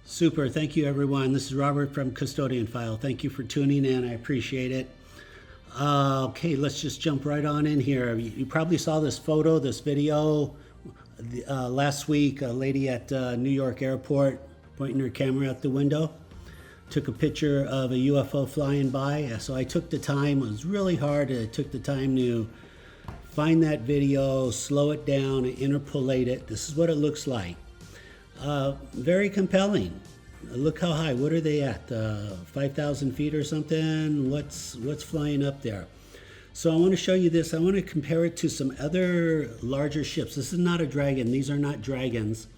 Super. Thank you, everyone. This is Robert from Custodian File. Thank you for tuning in. I appreciate it. Okay, let's just jump right on in here. You probably saw this photo, this video last week. A lady at New York airport pointing her camera out the window. Took a picture of a UFO flying by. So I took the time. It was really hard. I took the time to find that video, slow it down, and interpolate it. This is what it looks like. Very compelling. Look how high. What are they at? 5,000 feet or something? What's flying up there? So I want to show you this. I want to compare it to some other larger ships. This is not a dragon. These are not dragons.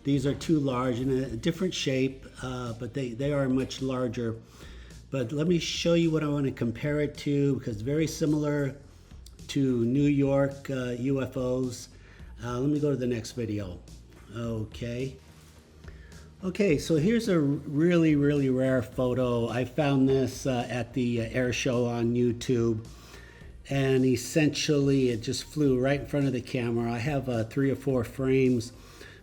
These are too large in a different shape, but they are much larger. But let me show you what I want to compare it to, because it's very similar to New York UFOs. Let me go to the next video. Okay, so here's a really rare photo. I found this at the air show on YouTube, and essentially it just flew right in front of the camera. I have 3 or 4 frames,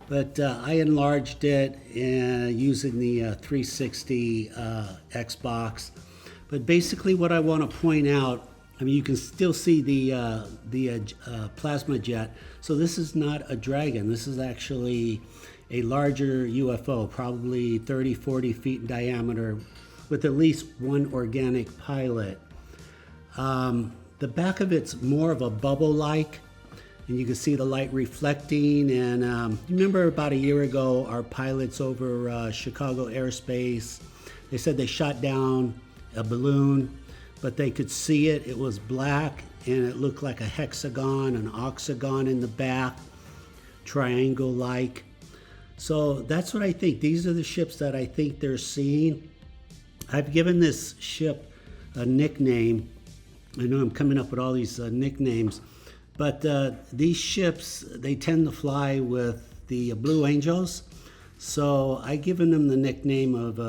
but I enlarged it using the 360 Xbox. But basically what I want to point out, I mean, you can still see the plasma jet. So this is not a dragon. This is actually a larger UFO, probably 30, 40 feet in diameter, with at least one organic pilot. The back of it's more of a bubble-like, and you can see the light reflecting. And you remember about a year ago, our pilots over Chicago airspace, they said they shot down a balloon, but they could see it. It was black, and it looked like a hexagon, an octagon in the back, triangle-like. So that's what I think. These are the ships that I think they're seeing. I've given this ship a nickname. I know I'm coming up with all these nicknames, but these ships, they tend to fly with the Blue Angels. So I've given them the nickname of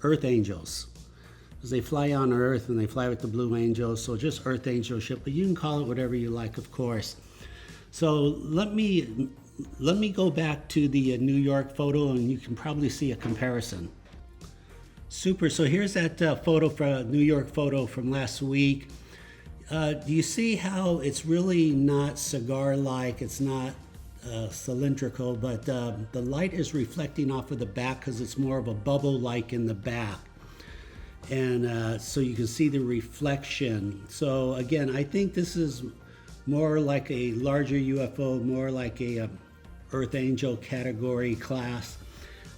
Earth Angels, because they fly on Earth and they fly with the Blue Angels. So just Earth Angel ship, but you can call it whatever you like, of course. So let me go back to the New York photo, and you can probably see a comparison. Super. So here's that photo from New York photo from last week. Do you see how it's really not cigar-like? It's not cylindrical, but the light is reflecting off of the back because it's more of a bubble-like in the back. And so you can see the reflection. So again, I think this is more like a larger UFO, more like a Earth Angel category class.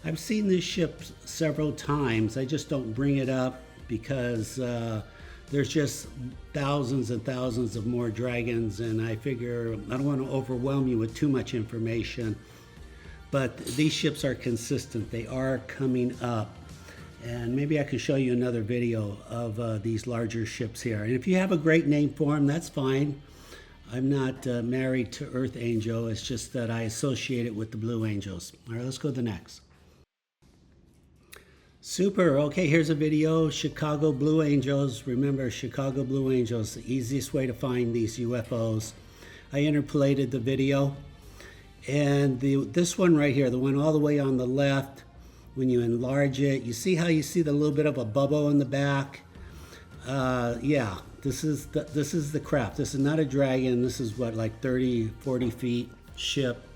I've seen this ship several times. I just don't bring it up because there's just thousands and thousands of more dragons, and I figure I don't want to overwhelm you with too much information. But these ships are consistent. They are coming up. And maybe I can show you another video of these larger ships here. And if you have a great name for them, that's fine. I'm not married to Earth Angel. It's just that I associate it with the Blue Angels. All right, let's go to the next. Super. Okay, here's a video. Chicago Blue Angels. Remember, Chicago Blue Angels, the easiest way to find these UFOs. I interpolated the video. And this one right here, the one all the way on the left, when you enlarge it, you see how you see the little bit of a bubble in the back? Yeah. This is the craft. This is not a dragon. This is what, like 30, 40 feet ship.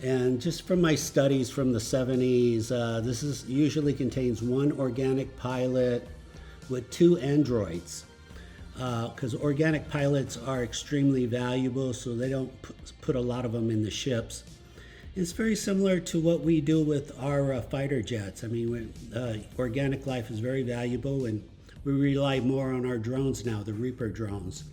And just from my studies from the 70s, this is usually contains one organic pilot with 2 androids. Because organic pilots are extremely valuable, so they don't put a lot of them in the ships. It's very similar to what we do with our fighter jets. I mean, organic life is very valuable, and we rely more on our drones now, the Reaper drones.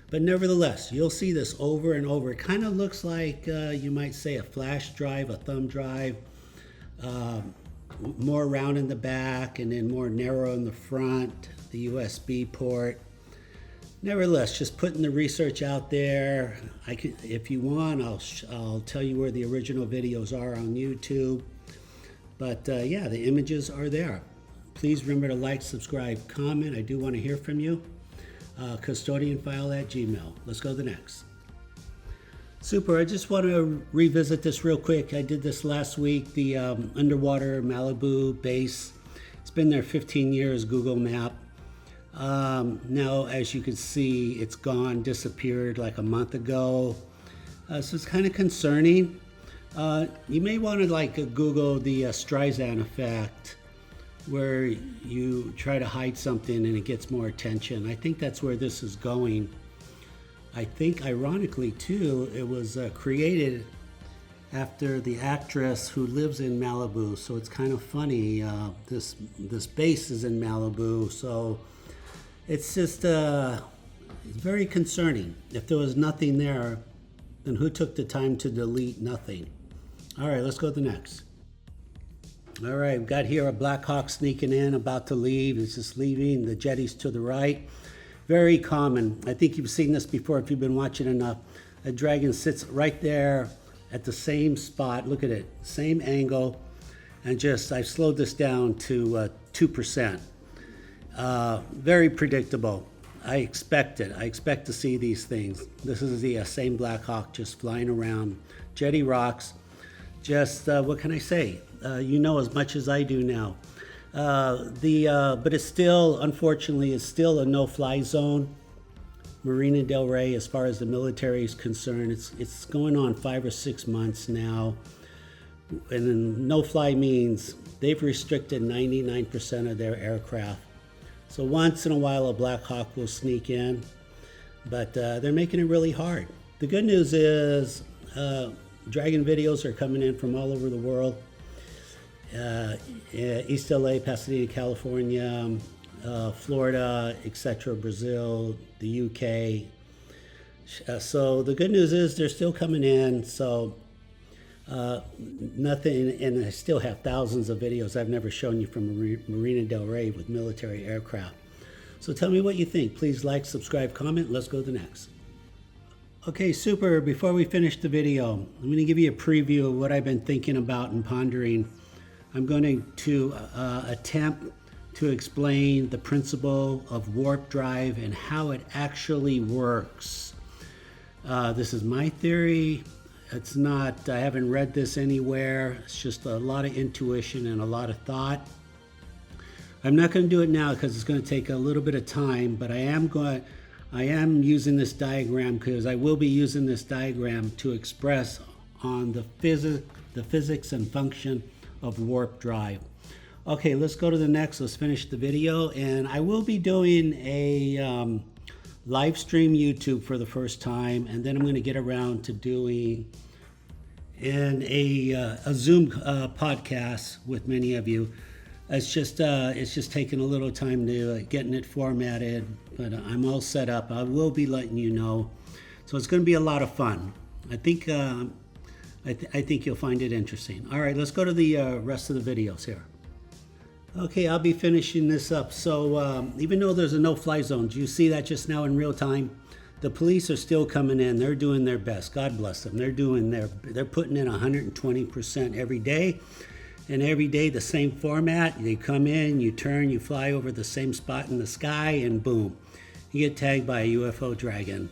But nevertheless, you'll see this over and over. It kind of looks like, you might say, a flash drive, a thumb drive, more round in the back and then more narrow in the front, the USB port. Nevertheless, just putting the research out there. If you want, I'll tell you where the original videos are on YouTube. But yeah, the images are there. Please remember to like, subscribe, comment. I do want to hear from you. Custodianfile@gmail.com. Let's go to the next. Super. I just want to revisit this real quick. I did this last week, the underwater Malibu base. It's been there 15 years, Google Map. Now, as you can see, it's gone, disappeared like a month ago. So it's kind of concerning. You may want to Google the Streisand effect, where you try to hide something and it gets more attention. I think that's where this is going. I think, ironically too, it was created after the actress who lives in Malibu. So it's kind of funny. This base is in Malibu, so it's just it's very concerning. If there was nothing there, then who took the time to delete nothing? All right, let's go to the next. All right, we've got here a Blackhawk sneaking in, about to leave. It's just leaving. The jetty's to the right. Very common. I think you've seen this before if you've been watching enough. A dragon sits right there at the same spot. Look at it, same angle. And I've slowed this down to 2%. Very predictable. I expect it. I expect to see these things. This is the same Blackhawk just flying around. Jetty rocks. What can I say? You know as much as I do now. But it's still, unfortunately, it's still a no-fly zone. Marina Del Rey, as far as the military is concerned, it's going on 5 or 6 months now. And then no-fly means they've restricted 99% of their aircraft. So once in a while, a Blackhawk will sneak in, but they're making it really hard. The good news is Dragon videos are coming in from all over the world. East LA, Pasadena, California, Florida, etc., Brazil, the UK. So the good news is they're still coming in. So nothing, and I still have thousands of videos I've never shown you from Marina Del Rey with military aircraft. So tell me what you think. Please like, subscribe, comment. Let's go to the next. Okay, super. Before we finish the video, I'm going to give you a preview of what I've been thinking about and pondering. I'm going to attempt to explain the principle of warp drive and how it actually works. This is my theory. It's not, I haven't read this anywhere. It's just a lot of intuition and a lot of thought. I'm not going to do it now because it's going to take a little bit of time, but I am using this diagram because I will be using this diagram to express on the physics and function of warp drive. Okay, let's go to the next. Let's finish the video, and I will be doing a live stream YouTube for the first time, and then I'm going to get around to doing a Zoom podcast with many of you. It's just taking a little time to getting it formatted, but I'm all set up. I will be letting you know, so it's going to be a lot of fun. I think you'll find it interesting. All right, let's go to the rest of the videos here. Okay, I'll be finishing this up. So even though there's a no-fly zone, do you see that just now in real time? The police are still coming in. They're doing their best. God bless them. They're putting in 120% every day. And every day the same format. They come in, you turn, you fly over the same spot in the sky, and boom, you get tagged by a UFO dragon.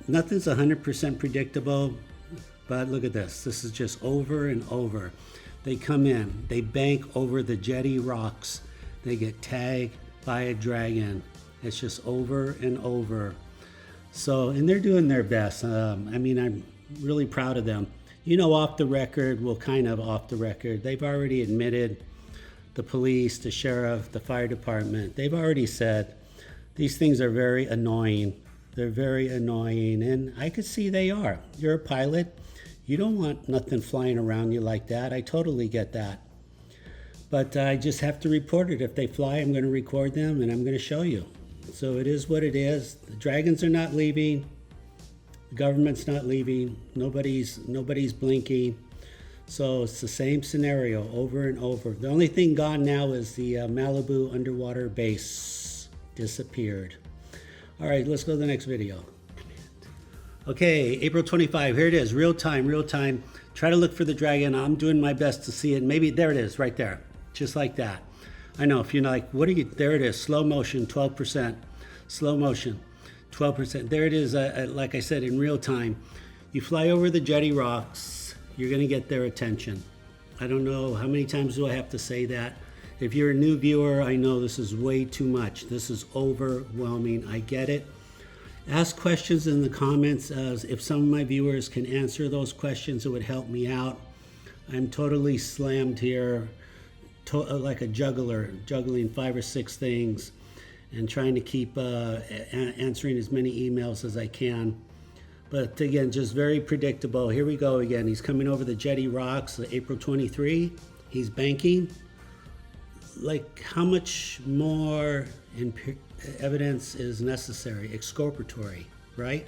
Nothing's 100% predictable, but look at this. This is just over and over. They come in, they bank over the jetty rocks, they get tagged by a dragon. It's just over and over. So, and they're doing their best. I'm really proud of them. You know, off the record, they've already admitted, the police, the sheriff, the fire department, they've already said these things are very annoying. They're very annoying, and I could see they are. You're a pilot. You don't want nothing flying around you like that. I totally get that. But I just have to report it. If they fly, I'm going to record them, and I'm going to show you. So it is what it is. The dragons are not leaving. The government's not leaving. Nobody's blinking. So it's the same scenario over and over. The only thing gone now is the Malibu underwater base disappeared. All right, let's go to the next video. Okay, April 25, here it is, real time. Try to look for the dragon. I'm doing my best to see it. Maybe, there it is, right there, just like that. I know, if you're like, there it is, slow motion, 12%, slow motion. 12%. There it is, like I said, in real time. You fly over the jetty rocks, you're going to get their attention. I don't know how many times do I have to say that. If you're a new viewer, I know this is way too much. This is overwhelming. I get it. Ask questions in the comments. If some of my viewers can answer those questions, it would help me out. I'm totally slammed here, like a juggler, juggling 5 or 6 things and trying to keep answering as many emails as I can. But again, just very predictable. Here we go again. He's coming over the jetty rocks, April 23. He's banking. Like, how much more evidence is necessary? Exculpatory, right?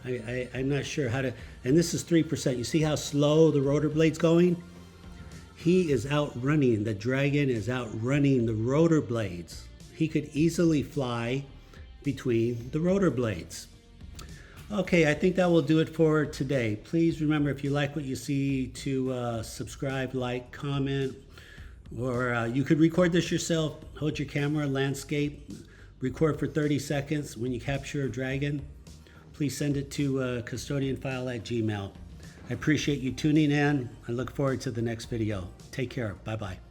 I'm not sure how to, and this is 3%. You see how slow the rotor blade's going? He is outrunning, the dragon is outrunning the rotor blades. He could easily fly between the rotor blades. Okay, I think that will do it for today. Please remember, if you like what you see, to subscribe, like, comment, or you could record this yourself. Hold your camera, landscape, record for 30 seconds. When you capture a dragon, please send it to custodianfile@gmail.com. I appreciate you tuning in. I look forward to the next video. Take care. Bye-bye.